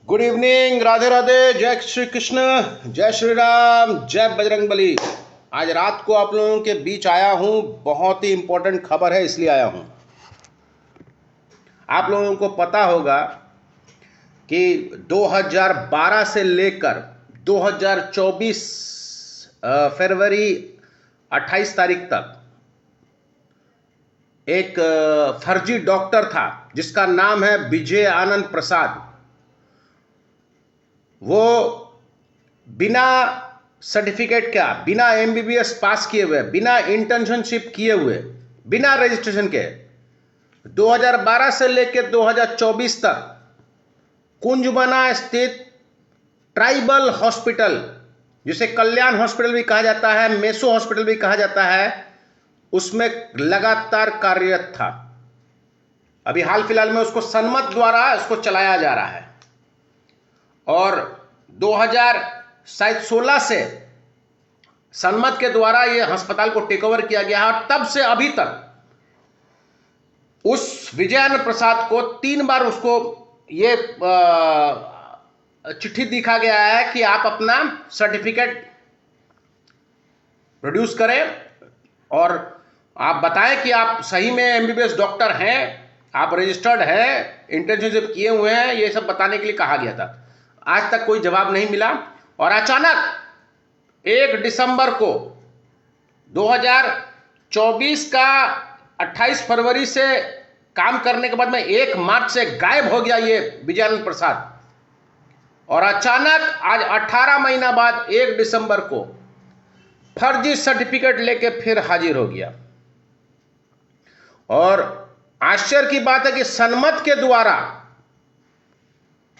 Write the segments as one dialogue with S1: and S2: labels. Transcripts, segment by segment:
S1: Good evening, Radhe Radhe, जय श्री कृष्ण, जय श्री राम, जय बजरंग बली। आज रात को आप लोगों के बीच आया हूं, बहुत ही इंपॉर्टेंट खबर है इसलिए आया हूं। आप लोगों को पता होगा कि 2012 से लेकर 2024 फरवरी 28 तारीख तक एक फर्जी डॉक्टर था जिसका नाम है विजय आनंद प्रसाद। वो बिना सर्टिफिकेट का, बिना एमबीबीएस पास किए हुए, बिना इंटर्नशिप किए हुए, बिना रजिस्ट्रेशन के 2012 से लेकर 2024 तक कुंजबना स्थित ट्राइबल हॉस्पिटल, जिसे कल्याण हॉस्पिटल भी कहा जाता है, मेसो हॉस्पिटल भी कहा जाता है, उसमें लगातार कार्यरत था। अभी हाल फिलहाल में उसको सन्मत द्वारा उसको चलाया जा रहा है और 2016 से सन्मत के द्वारा यह अस्पताल को टेक ओवर किया गया है और तब से अभी तक उस विजयानंद प्रसाद को 3 बार उसको ये चिट्ठी दिखा गया है कि आप अपना सर्टिफिकेट प्रोड्यूस करें और आप बताएं कि आप सही में एमबीबीएस डॉक्टर हैं, आप रजिस्टर्ड हैं, इंटर्नशिप किए हुए हैं, ये सब बताने के लिए कहा गया था। आज तक कोई जवाब नहीं मिला और अचानक 1 दिसंबर को 2024 का 28 फरवरी से काम करने के बाद में 1 मार्च से गायब हो गया ये विजयानंद प्रसाद और अचानक आज 18 महीना बाद 1 दिसंबर को फर्जी सर्टिफिकेट लेके फिर हाजिर हो गया। और आश्चर्य की बात है कि सन्मत के द्वारा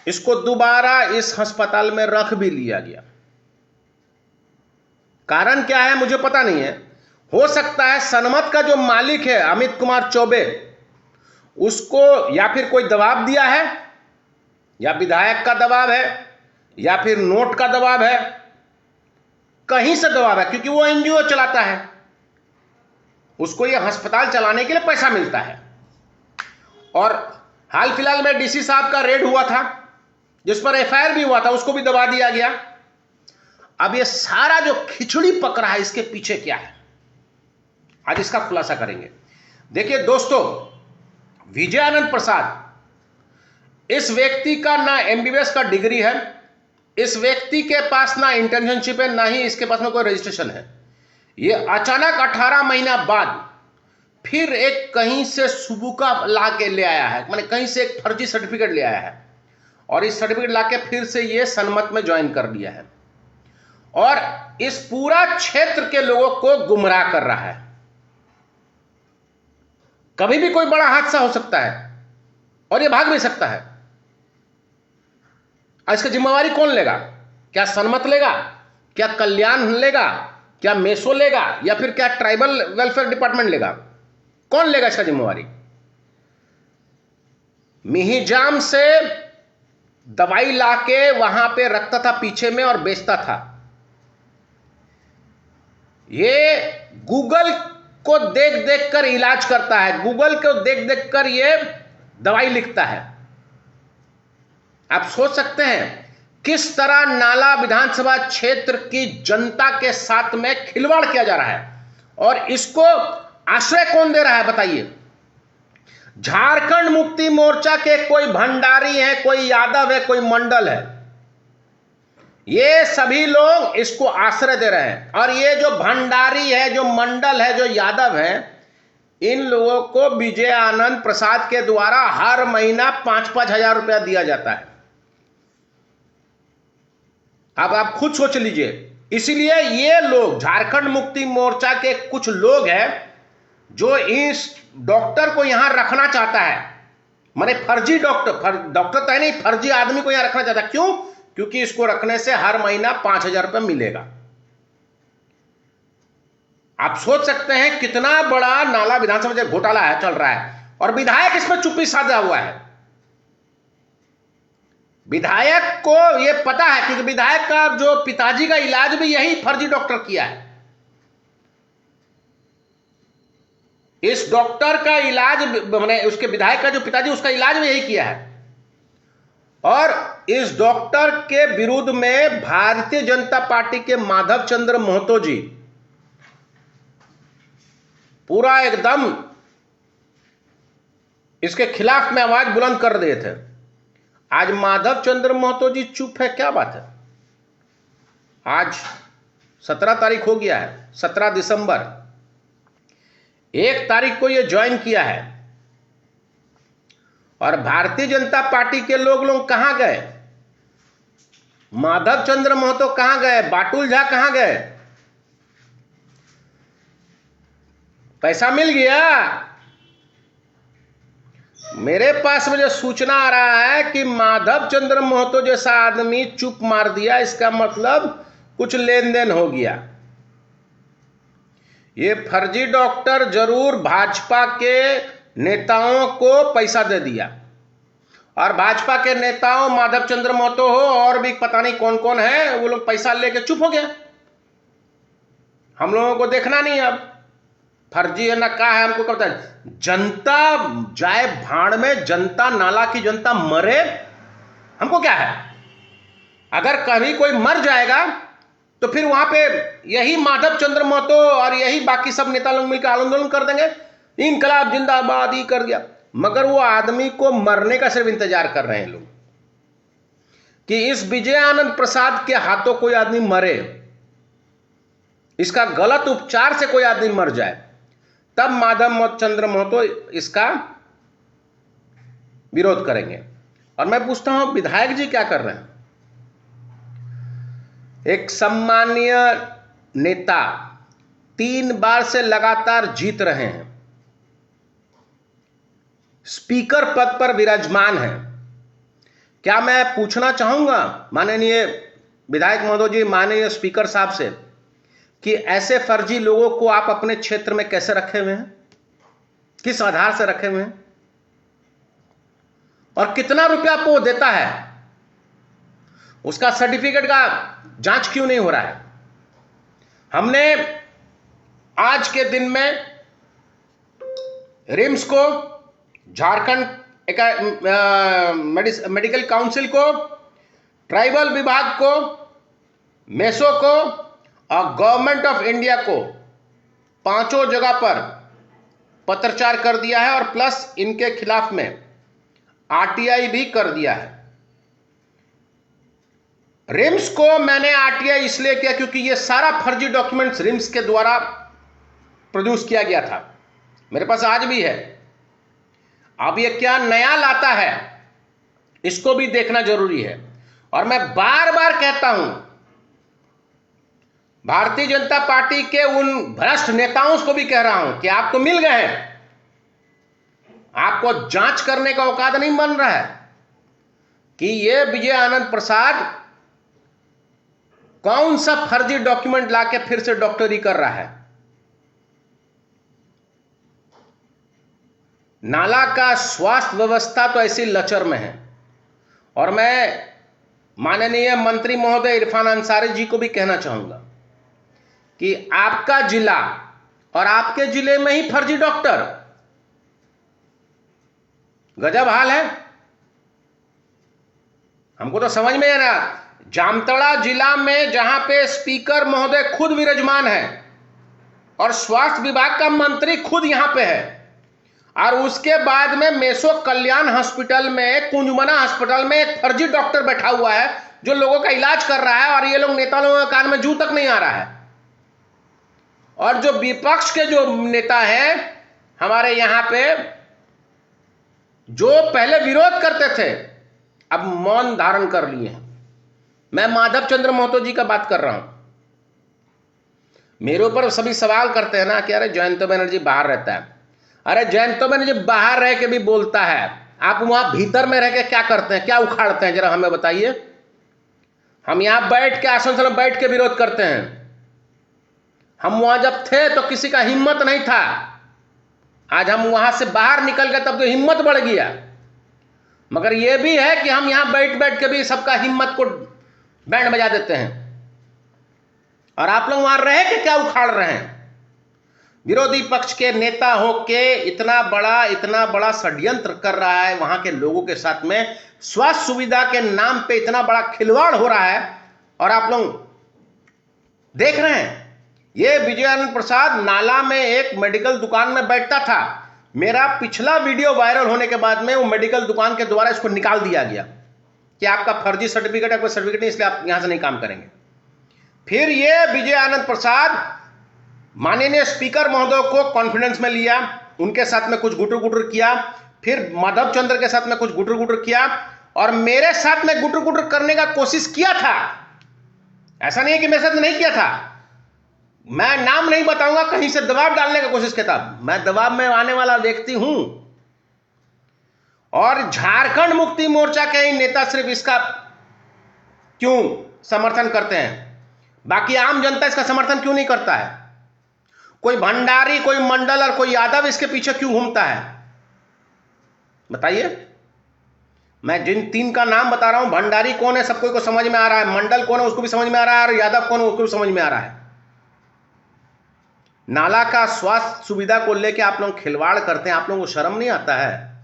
S1: इसको दोबारा इस अस्पताल में रख भी लिया गया। कारण क्या है मुझे पता नहीं है। हो सकता है सन्मत का जो मालिक है अमित कुमार चौबे, उसको या फिर कोई दबाव दिया है, या विधायक का दबाव है, या फिर नोट का दबाव है, कहीं से दबाव है, क्योंकि वो एनजीओ चलाता है, उसको ये अस्पताल चलाने के लिए पैसा मिलता है। और हाल फिलहाल में डीसी साहब का रेड हुआ था जिस पर एफआईआर भी हुआ था, उसको भी दबा दिया गया। अब ये सारा जो खिचड़ी पक रहा है इसके पीछे क्या है, आज इसका खुलासा करेंगे। देखिए दोस्तों, विजयानंद प्रसाद, इस व्यक्ति का ना एमबीबीएस का डिग्री है, इस व्यक्ति के पास ना इंटर्नशिप है, ना ही इसके पास में कोई रजिस्ट्रेशन है। ये अचानक 18 महीना बाद फिर एक कहीं से सुबुका ला के ले आया है, माने कहीं से एक फर्जी सर्टिफिकेट ले आया है और इस सर्टिफिकेट लाके फिर से ये सन्मत में ज्वाइन कर दिया है और इस पूरा क्षेत्र के लोगों को गुमराह कर रहा है। कभी भी कोई बड़ा हादसा हो सकता है और ये भाग भी सकता है। इसका जिम्मेवारी कौन लेगा? क्या सन्मत लेगा? क्या कल्याण लेगा? क्या मेसो लेगा? या फिर क्या ट्राइबल वेलफेयर डिपार्टमेंट लेगा? कौन लेगा इसका जिम्मेवारी? मिहिजाम से दवाई लाके वहां पे रखता था पीछे में और बेचता था। ये गूगल को देख देख कर इलाज करता है, गूगल को देख देख कर ये दवाई लिखता है। आप सोच सकते हैं किस तरह नाला विधानसभा क्षेत्र की जनता के साथ में खिलवाड़ किया जा रहा है और इसको आश्रय कौन दे रहा है बताइए? झारखंड मुक्ति मोर्चा के कोई भंडारी है, कोई यादव है, कोई मंडल है, ये सभी लोग इसको आश्रय दे रहे हैं। और ये जो भंडारी है, जो मंडल है, जो यादव है, इन लोगों को विजय आनंद प्रसाद के द्वारा हर महीना 5-5 हजार रुपया दिया जाता है। अब आप खुद सोच लीजिए। इसीलिए ये लोग, झारखंड मुक्ति मोर्चा के कुछ लोग हैं जो इस डॉक्टर को यहां रखना चाहता है, माने फर्जी डॉक्टर तो है नहीं, फर्जी आदमी को यहां रखना चाहता है। क्यों? क्योंकि इसको रखने से हर महीना 5,000 रुपये मिलेगा। आप सोच सकते हैं कितना बड़ा नाला विधानसभा घोटाला है, चल रहा है और विधायक इसमें चुप्पी साधा हुआ है। विधायक को यह पता है क्योंकि विधायक का जो पिताजी का इलाज भी यही फर्जी डॉक्टर किया है। इस डॉक्टर का इलाज, मैंने उसके विधायक का जो पिताजी, उसका इलाज भी यही किया है। और इस डॉक्टर के विरुद्ध में भारतीय जनता पार्टी के माधव चंद्र महतो जी पूरा एकदम इसके खिलाफ में आवाज बुलंद कर दिए थे। आज माधव चंद्र महतो जी चुप है, क्या बात है? आज 17 तारीख हो गया है, 17 दिसंबर, 1 तारीख को ये ज्वाइन किया है। और भारतीय जनता पार्टी के लोग कहां गए? माधव चंद्र महतो कहां गए? बाटुल झा कहां गए? पैसा मिल गया? मेरे पास मुझे सूचना आ रहा है कि माधव चंद्र महतो जैसा आदमी चुप मार दिया, इसका मतलब कुछ लेन देन हो गया। ये फर्जी डॉक्टर जरूर भाजपा के नेताओं को पैसा दे दिया, और भाजपा के नेताओं, माधव चंद्र महतो हो और भी पता नहीं कौन कौन है, वो लोग पैसा लेके चुप हो गया। हम लोगों को देखना नहीं अब फर्जी है ना क्या है, हमको पता है। जनता जाए भाड़ में, जनता नाला की जनता मरे, हमको क्या है? अगर कभी कोई मर जाएगा तो फिर वहां पे यही माधव चंद्र महतो और यही बाकी सब नेता लोग मिलकर आंदोलन कर देंगे, इनकलाब जिंदाबाद ही कर दिया। मगर वो आदमी को मरने का सिर्फ इंतजार कर रहे हैं लोग कि इस विजय आनंद प्रसाद के हाथों कोई आदमी मरे, इसका गलत उपचार से कोई आदमी मर जाए, तब माधव चंद्र महतो इसका विरोध करेंगे। और मैं पूछता हूं विधायक जी क्या कर रहे हैं? एक सम्मानीय नेता 3 बार से लगातार जीत रहे हैं, स्पीकर पद पर विराजमान है। क्या मैं पूछना चाहूंगा माननीय विधायक महोदय जी, माननीय स्पीकर साहब से, कि ऐसे फर्जी लोगों को आप अपने क्षेत्र में कैसे रखे हुए हैं? किस आधार से रखे हुए हैं? और कितना रुपया आपको वो देता है? उसका सर्टिफिकेट का जांच क्यों नहीं हो रहा है? हमने आज के दिन में रिम्स को, झारखंड मेडिकल काउंसिल को, ट्राइबल विभाग को, मेसो को और गवर्नमेंट ऑफ इंडिया को 5 जगह पर पत्रचार कर दिया है, और प्लस इनके खिलाफ में आरटीआई भी कर दिया है। रिम्स को मैंने आरटीआई इसलिए किया क्योंकि ये सारा फर्जी डॉक्यूमेंट्स रिम्स के द्वारा प्रोड्यूस किया गया था, मेरे पास आज भी है। अब ये क्या नया लाता है, इसको भी देखना जरूरी है। और मैं बार बार कहता हूं, भारतीय जनता पार्टी के उन भ्रष्ट नेताओं को भी कह रहा हूं कि आप तो मिल गए हैं, आपको जांच करने का औकात नहीं बन रहा है कि ये विजय आनंद प्रसाद कौन सा फर्जी डॉक्यूमेंट लाके फिर से डॉक्टरी कर रहा है। नाला का स्वास्थ्य व्यवस्था तो ऐसी लचर में है। और मैं माननीय मंत्री महोदय इरफान अंसारी जी को भी कहना चाहूंगा कि आपका जिला और आपके जिले में ही फर्जी डॉक्टर, गजब हाल है। हमको तो समझ में आ रहा, जामताड़ा जिला में जहां पे स्पीकर महोदय खुद विराजमान है और स्वास्थ्य विभाग का मंत्री खुद यहां पे है, और उसके बाद में मेसो कल्याण हॉस्पिटल में, कुंजमना हॉस्पिटल में एक फर्जी डॉक्टर बैठा हुआ है जो लोगों का इलाज कर रहा है, और ये लोग नेता लोगों के कान में जू तक नहीं आ रहा है। और जो विपक्ष के जो नेता हैं हमारे यहां पे, जो पहले विरोध करते थे, अब मौन धारण कर लिए हैं। मैं माधव चंद्र महतो जी का बात कर रहा हूं। मेरे ऊपर सभी सवाल करते हैं ना कि अरे जयंत बनर्जी बाहर रहता है। अरे जयंत बनर्जी बाहर रह के भी बोलता है, आप वहां भीतर में रह के क्या करते हैं, क्या उखाड़ते हैं, जरा हमें बताइए। हम यहां बैठ के, आसन में बैठ के विरोध करते हैं। हम वहां जब थे तो किसी का हिम्मत नहीं था, आज हम वहां से बाहर निकल गए तब तो हिम्मत बढ़ गया। मगर यह भी है कि हम यहां बैठ बैठ के भी सबका हिम्मत को बैंड बजा देते हैं, और आप लोग वहां रह के क्या उखाड़ रहे हैं। विरोधी पक्ष के नेता होके इतना बड़ा षड्यंत्र कर रहा है वहां के लोगों के साथ में, स्वास्थ्य सुविधा के नाम पे इतना बड़ा खिलवाड़ हो रहा है। और आप लोग देख रहे हैं, ये विजय आनंद प्रसाद नाला में एक मेडिकल दुकान में बैठता था। मेरा पिछला वीडियो वायरल होने के बाद में वो मेडिकल दुकान के द्वारा इसको निकाल दिया गया कि आपका फर्जी सर्टिफिकेट है, कोई सर्टिफिकेट नहीं, इसलिए आप यहां से नहीं काम करेंगे। फिर ये विजय आनंद प्रसाद माननीय स्पीकर महोदय को कॉन्फिडेंस में लिया, उनके साथ में कुछ गुटर गुटर किया, फिर माधव चंद्र के साथ में कुछ गुटर गुटर किया और मेरे साथ में गुटर गुटर करने का कोशिश किया था। ऐसा नहीं है कि मेरे साथ नहीं किया था, मैं नाम नहीं बताऊंगा, कहीं से दबाव डालने का कोशिश किया था। मैं दबाव में आने वाला व्यक्ति हूं और झारखंड मुक्ति मोर्चा के ही नेता सिर्फ इसका क्यों समर्थन करते हैं, बाकी आम जनता इसका समर्थन क्यों नहीं करता है? कोई भंडारी, कोई मंडल और कोई यादव इसके पीछे क्यों घूमता है? बताइए। मैं जिन तीन का नाम बता रहा हूं, भंडारी कौन है सबको को समझ में आ रहा है, मंडल कौन है उसको भी समझ में आ रहा है, और यादव कौन है उसको भी समझ में आ रहा है। नाला का स्वास्थ्य सुविधा को लेकर आप लोग खिलवाड़ करते हैं, आप लोगों को शर्म नहीं आता है?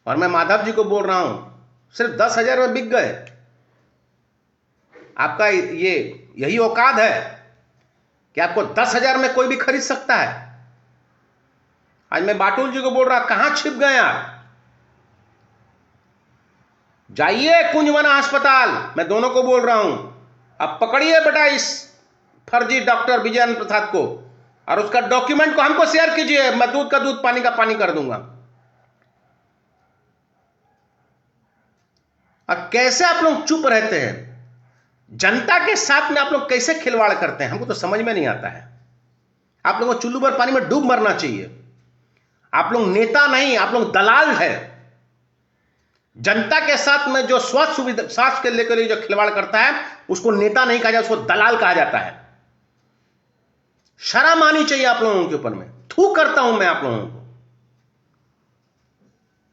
S1: और मैं माधव जी को बोल रहा हूं, सिर्फ 10,000 में बिक गए। आपका ये यही औकात है कि आपको 10,000 में कोई भी खरीद सकता है? आज मैं बाटुल जी को बोल रहा, कहां छिप गए आप? जाइए कुंजवना अस्पताल, मैं दोनों को बोल रहा हूं, अब पकड़िए बेटा इस फर्जी डॉक्टर विजय आनंद प्रसाद को और उसका डॉक्यूमेंट को हमको शेयर कीजिए, मैं दूध का दूध पानी का पानी कर दूंगा। अब कैसे आप लोग चुप रहते हैं? जनता के साथ में आप लोग कैसे खिलवाड़ करते हैं, हमको तो समझ में नहीं आता है। आप लोगों को चुल्लू भर पानी में डूब मरना चाहिए। आप लोग नेता नहीं, आप लोग दलाल है। जनता के साथ में जो स्वास्थ्य सुविधा, स्वास्थ्य के लेकर जो खिलवाड़ करता है उसको नेता नहीं कहा जाता, उसको दलाल कहा जाता है। शर्म आनी चाहिए आप लोगों के ऊपर। में थू करता हूं मैं आप लोगों को।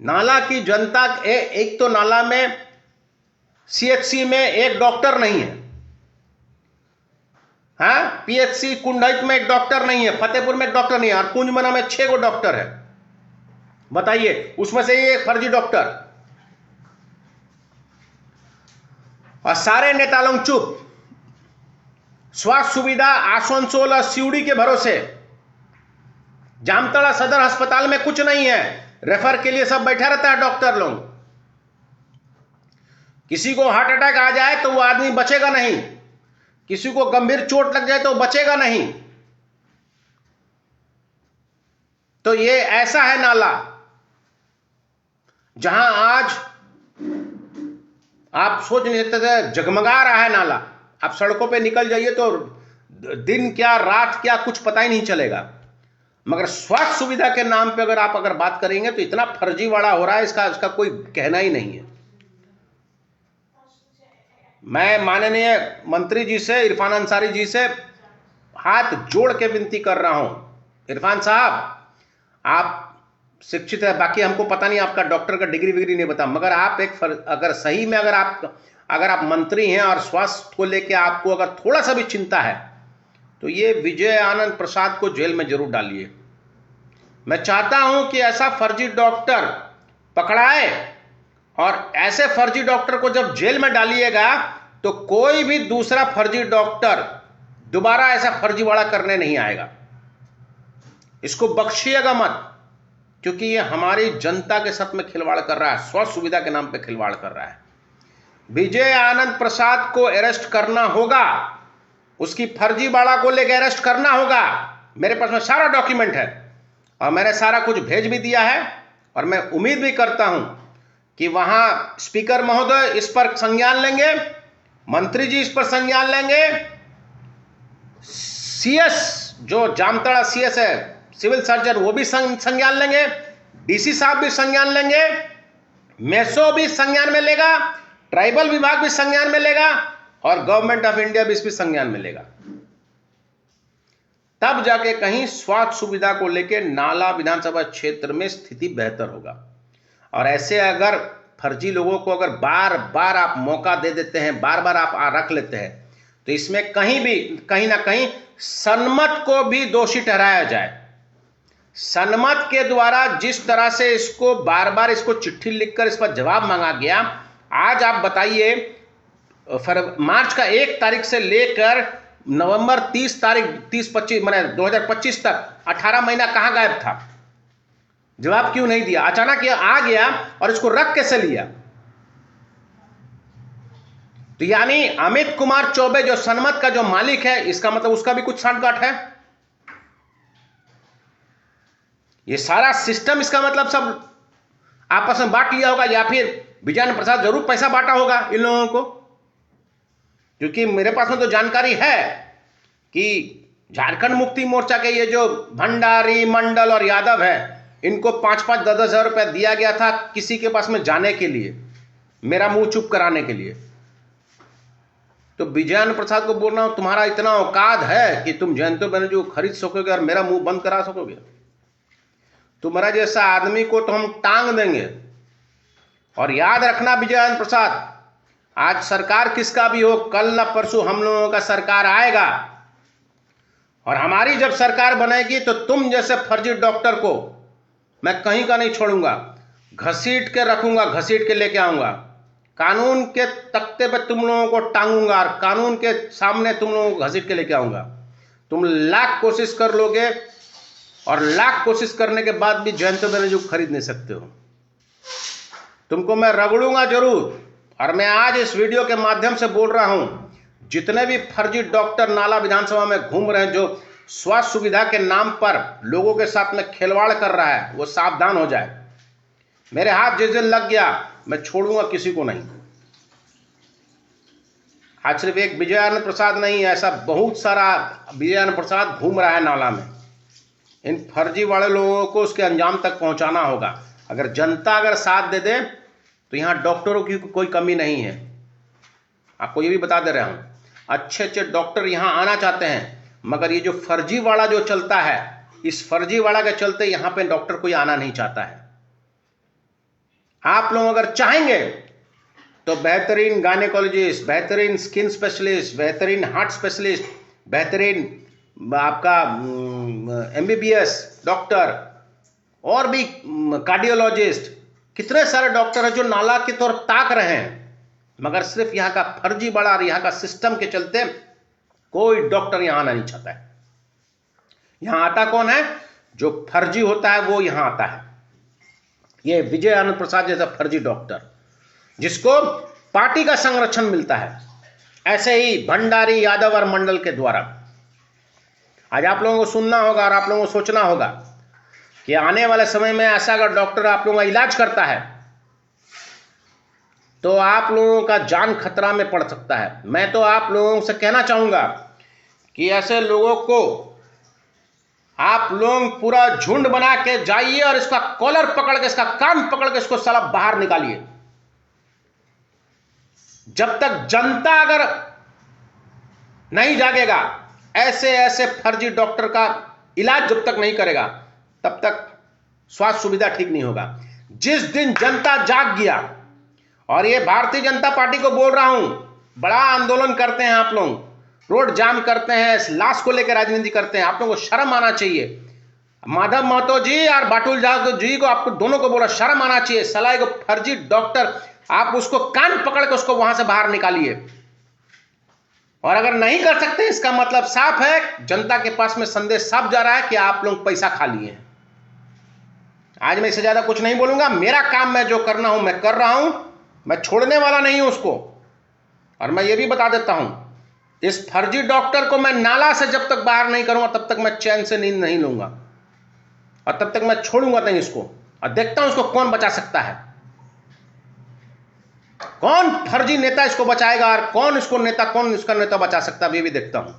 S1: नाला की जनता, एक तो नाला में सीएचसी में एक डॉक्टर नहीं है, हाँ, पीएचसी कुंडहित में एक डॉक्टर नहीं है, फतेहपुर में एक डॉक्टर नहीं है, और कुंजमना में 6 डॉक्टर है। बताइए, उसमें से ये फर्जी डॉक्टर। और सारे नेता लोग चुप। स्वास्थ्य सुविधा आसनसोल और सिउड़ी के भरोसे, जामताड़ा सदर अस्पताल में कुछ नहीं है, रेफर के लिए सब बैठा रहता है डॉक्टर लोग। किसी को हार्ट अटैक आ जाए तो वो आदमी बचेगा नहीं, किसी को गंभीर चोट लग जाए तो बचेगा नहीं। तो ये ऐसा है नाला जहां आज आप सोच नहीं सकते, जगमगा रहा है नाला। आप सड़कों पे निकल जाइए तो दिन क्या रात क्या कुछ पता ही नहीं चलेगा। मगर स्वास्थ्य सुविधा के नाम पे अगर बात करेंगे तो इतना फर्जीवाड़ा हो रहा है, इसका कोई कहना ही नहीं है। मैं माननीय मंत्री जी से, इरफान अंसारी जी से हाथ जोड़ के विनती कर रहा हूं, इरफान साहब आप शिक्षित है, बाकी हमको पता नहीं आपका डॉक्टर का डिग्री विग्री नहीं बता, मगर आप अगर सही में अगर आप मंत्री हैं और स्वास्थ्य को लेके आपको अगर थोड़ा सा भी चिंता है तो ये विजय आनंद प्रसाद को जेल में जरूर डालिए। मैं चाहता हूं कि ऐसा फर्जी डॉक्टर पकड़ाए, और ऐसे फर्जी डॉक्टर को जब जेल में डालिएगा तो कोई भी दूसरा फर्जी डॉक्टर दोबारा ऐसा फर्जीवाड़ा करने नहीं आएगा। इसको बख्शिएगा मत, क्योंकि ये हमारी जनता के साथ में खिलवाड़ कर रहा है, स्वास्थ्य सुविधा के नाम पे खिलवाड़ कर रहा है। विजय आनंद प्रसाद को अरेस्ट करना होगा, उसकी फर्जीवाड़ा को लेकर अरेस्ट करना होगा। मेरे पास में सारा डॉक्यूमेंट है और मैंने सारा कुछ भेज भी दिया है, और मैं उम्मीद भी करता हूं कि वहां स्पीकर महोदय इस पर संज्ञान लेंगे, मंत्री जी इस पर संज्ञान लेंगे, सीएस जो जामताड़ा सीएस है, सिविल सर्जन, वो भी संज्ञान लेंगे, डीसी साहब भी संज्ञान लेंगे, मेसो भी संज्ञान में लेगा, ट्राइबल विभाग भी संज्ञान में लेगा, और गवर्नमेंट ऑफ इंडिया भी इस पर संज्ञान में लेगा। तब जाके कहीं स्वास्थ्य सुविधा को लेकर नाला विधानसभा क्षेत्र में स्थिति बेहतर होगा। और ऐसे अगर फर्जी लोगों को अगर बार बार आप मौका दे देते हैं, बार बार आप रख लेते हैं, तो इसमें कहीं ना कहीं सनमत को भी दोषी ठहराया जाए। सनमत के द्वारा जिस तरह से इसको बार बार इसको चिट्ठी लिखकर इस पर जवाब मांगा गया, आज आप बताइए मार्च का 1 तारीख से लेकर नवंबर 30-25 मैंने 2025 तक 18 महीना कहां गायब था? जवाब क्यों नहीं दिया? अचानक ये आ गया और इसको रख कैसे लिया? तो यानी अमित कुमार चौबे जो सनमत का जो मालिक है, इसका मतलब उसका भी कुछ सांठगांठ है। ये सारा सिस्टम इसका मतलब सब आपस में बांट लिया होगा, या फिर विजय प्रसाद जरूर पैसा बांटा होगा इन लोगों को। क्योंकि मेरे पास में तो जानकारी है कि झारखंड मुक्ति मोर्चा के ये जो भंडारी, मंडल और यादव है, इनको 5-5, 10-10 हजार रुपया दिया गया था किसी के पास में जाने के लिए, मेरा मुंह चुप कराने के लिए। तो विजय प्रसाद को बोल रहा हूं, तुम्हारा इतना औकात है कि तुम जयंत बनर्जी को खरीद सकोगे और मेरा मुंह बंद करा सकोगे? तुम्हारा जैसा आदमी को तो हम टांग देंगे। और याद रखना विजय प्रसाद, आज सरकार किसका भी हो, कल ना परसों हम लोगों का सरकार आएगा। और हमारी जब सरकार बनेगी तो तुम जैसे फर्जी डॉक्टर को मैं कहीं का नहीं छोड़ूंगा, घसीट के रखूंगा, घसीट के लेके आऊंगा, कानून के तख्ते पे तुम लोगों को टांगूंगा और कानून के सामने तुम लोगों को घसीट के लेके आऊंगा। तुम लाख कोशिश कर लोगे और लाख कोशिश करने के बाद भी जयंत बनर्जी को खरीद नहीं सकते हो। तुमको मैं रगड़ूंगा जरूर। और मैं आज इस वीडियो के माध्यम से बोल रहा हूं, जितने भी फर्जी डॉक्टर नाला विधानसभा में घूम रहे हैं, जो स्वास्थ्य सुविधा के नाम पर लोगों के साथ में खिलवाड़ कर रहा है, वो सावधान हो जाए। मेरे हाथ जिस दिन लग गया मैं छोड़ूंगा किसी को नहीं। आज सिर्फ एक विजय आनंद प्रसाद नहीं, ऐसा बहुत सारा विजय आनंद प्रसाद घूम रहा है नाला में। इन फर्जी वाले लोगों को उसके अंजाम तक पहुंचाना होगा। अगर जनता अगर साथ दे दे तो यहां डॉक्टरों की कोई कमी नहीं है। आपको ये भी बता दे रहा हूं, अच्छे अच्छे डॉक्टर यहां आना चाहते हैं, मगर ये जो फर्जी वाला जो चलता है, इस फर्जी वाला के चलते यहां पे डॉक्टर कोई आना नहीं चाहता है। आप लोग अगर चाहेंगे तो बेहतरीन गायनेकोलॉजिस्ट, बेहतरीन स्किन स्पेशलिस्ट, बेहतरीन हार्ट स्पेशलिस्ट, बेहतरीन आपका MBBS डॉक्टर और भी कार्डियोलॉजिस्ट, कितने सारे डॉक्टर हैं जो नाला की तरफ ताक रहे हैं, मगर सिर्फ यहाँ का फर्जी बड़ा और यहाँ का सिस्टम के चलते कोई डॉक्टर यहां आना नहीं चाहता है। यहां आता कौन है? जो फर्जी होता है वो यहां आता है। ये विजय आनंद प्रसाद जैसा फर्जी डॉक्टर, जिसको पार्टी का संरक्षण मिलता है, ऐसे ही भंडारी, यादव और मंडल के द्वारा। आज आप लोगों को सुनना होगा और आप लोगों को सोचना होगा कि आने वाले समय में ऐसा अगर डॉक्टर आप लोगों का इलाज करता है तो आप लोगों का जान खतरा में पड़ सकता है। मैं तो आप लोगों से कहना चाहूंगा कि ऐसे लोगों को आप लोग पूरा झुंड बना के जाइए और इसका कॉलर पकड़ के, इसका कान पकड़ के इसको साला बाहर निकालिए। जब तक जनता अगर नहीं जागेगा, ऐसे ऐसे फर्जी डॉक्टर का इलाज जब तक नहीं करेगा, तब तक स्वास्थ्य सुविधा ठीक नहीं होगा। जिस दिन जनता जाग गया, और ये भारतीय जनता पार्टी को बोल रहा हूं, बड़ा आंदोलन करते हैं आप लोग, रोड जाम करते हैं, लाश को लेकर राजनीति करते हैं, आप लोगों को शर्म आना चाहिए। माधव महतो जी और बाटुल जादव जी को, आपको दोनों को बोला शर्म आना चाहिए। सलाह को फर्जी डॉक्टर, आप उसको कान पकड़ के उसको वहां से बाहर निकालिए। और अगर नहीं कर सकते, इसका मतलब साफ है, जनता के पास में संदेश साफ जा रहा है कि आप लोग पैसा खा लिए हैं। आज मैं इससे ज्यादा कुछ नहीं बोलूंगा। मेरा काम मैं जो करना हूं मैं कर रहा हूं, मैं छोड़ने वाला नहीं हूं उसको। और मैं ये भी बता देता हूं, इस फर्जी डॉक्टर को मैं नाला से जब तक बाहर नहीं करूंगा तब तक मैं चैन से नींद नहीं लूंगा, और तब तक मैं छोड़ूंगा नहीं इसको। और देखता हूं इसको कौन बचा सकता है, कौन फर्जी नेता इसको बचाएगा और कौन इसका नेता बचा सकता है, ये भी देखता हूं।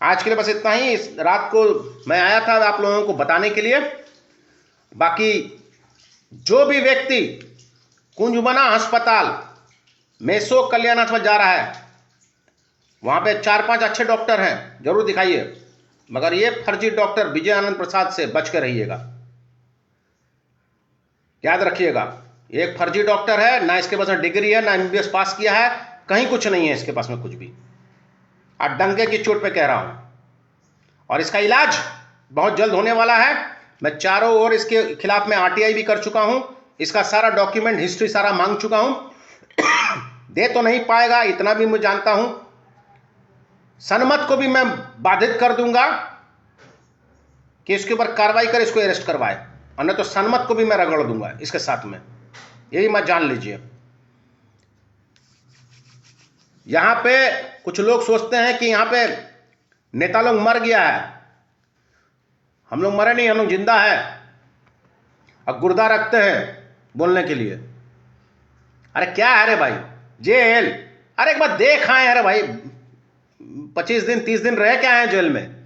S1: आज के लिए बस इतना ही। इस रात को मैं आया था आप लोगों को बताने के लिए। बाकी जो भी व्यक्ति कुंजबना अस्पताल, मेसो कल्याण अस्पताल जा रहा है, वहां पे 4-5 अच्छे डॉक्टर हैं, जरूर दिखाइए। मगर ये फर्जी डॉक्टर विजय आनंद प्रसाद से बच कर रहिएगा। याद रखिएगा, एक फर्जी डॉक्टर है, ना इसके पास में डिग्री है, ना MBBS पास किया है, कहीं कुछ नहीं है इसके पास में कुछ भी। और डंके की चोट पे कह रहा हूं। और इसका इलाज बहुत जल्द होने वाला है। मैं चारों ओर इसके खिलाफ में आरटीआई भी कर चुका हूं, इसका सारा डॉक्यूमेंट हिस्ट्री सारा मांग चुका हूं। दे तो नहीं पाएगा, इतना भी मैं जानता हूं। सनमत को भी मैं बाधित कर दूंगा कि इसके ऊपर कार्रवाई कर, इसको अरेस्ट करवाए, और नहीं तो सनमत को भी मैं रगड़ दूंगा इसके साथ में। यही मत जान लीजिए। यहां पे कुछ लोग सोचते हैं कि यहां पे नेता लोग मर गया है। हम लोग मरे नहीं, हम लोग जिंदा है और गुर्दा रखते हैं बोलने के लिए। अरे क्या है रे भाई, जेल? अरे एक बार देख आए। अरे भाई 25 दिन 30 दिन रह क्या आए जेल में?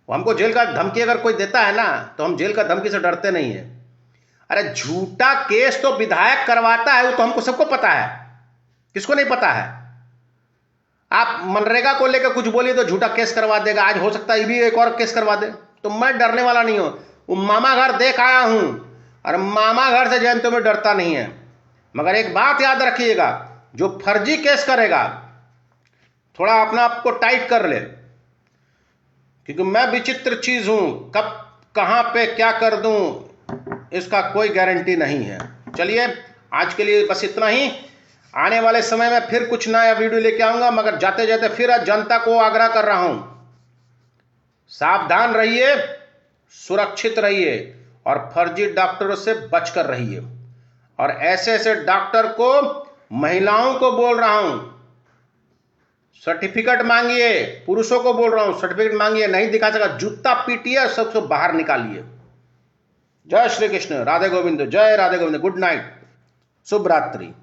S1: हमको जेल का धमकी अगर कोई देता है ना तो हम जेल का धमकी से डरते नहीं है। अरे झूठा केस तो विधायक करवाता है, वो तो हमको सबको पता है। किसको नहीं पता है? आप मनरेगा को लेकर कुछ बोलिए तो झूठा केस करवा देगा। आज हो सकता है ये भी एक और केस करवा दे। तो मैं डरने वाला नहीं हूं। वो मामा घर देख आया हूं, और मामा घर से जयंत में डरता नहीं है। मगर एक बात याद रखिएगा, जो फर्जी केस करेगा थोड़ा अपना आपको टाइट कर ले, क्योंकि मैं विचित्र चीज हूं। कब कहां पे क्या कर दूं इसका कोई गारंटी नहीं है। चलिए आज के लिए बस इतना ही। आने वाले समय में फिर कुछ नया वीडियो लेके आऊंगा, मगर जाते जाते फिर जनता को आग्रह कर रहा हूं, सावधान रहिए, सुरक्षित रहिए और फर्जी डॉक्टरों से बचकर रहिए। और ऐसे ऐसे डॉक्टर को, महिलाओं को बोल रहा हूं, सर्टिफिकेट मांगिए। पुरुषों को बोल रहा हूं, सर्टिफिकेट मांगिए। नहीं दिखा सका, जूता पीटिए, सबसे बाहर निकालिए। जय श्री कृष्ण, राधे गोविंद, जय राधे गोविंद। गुड नाइट, शुभ रात्रि।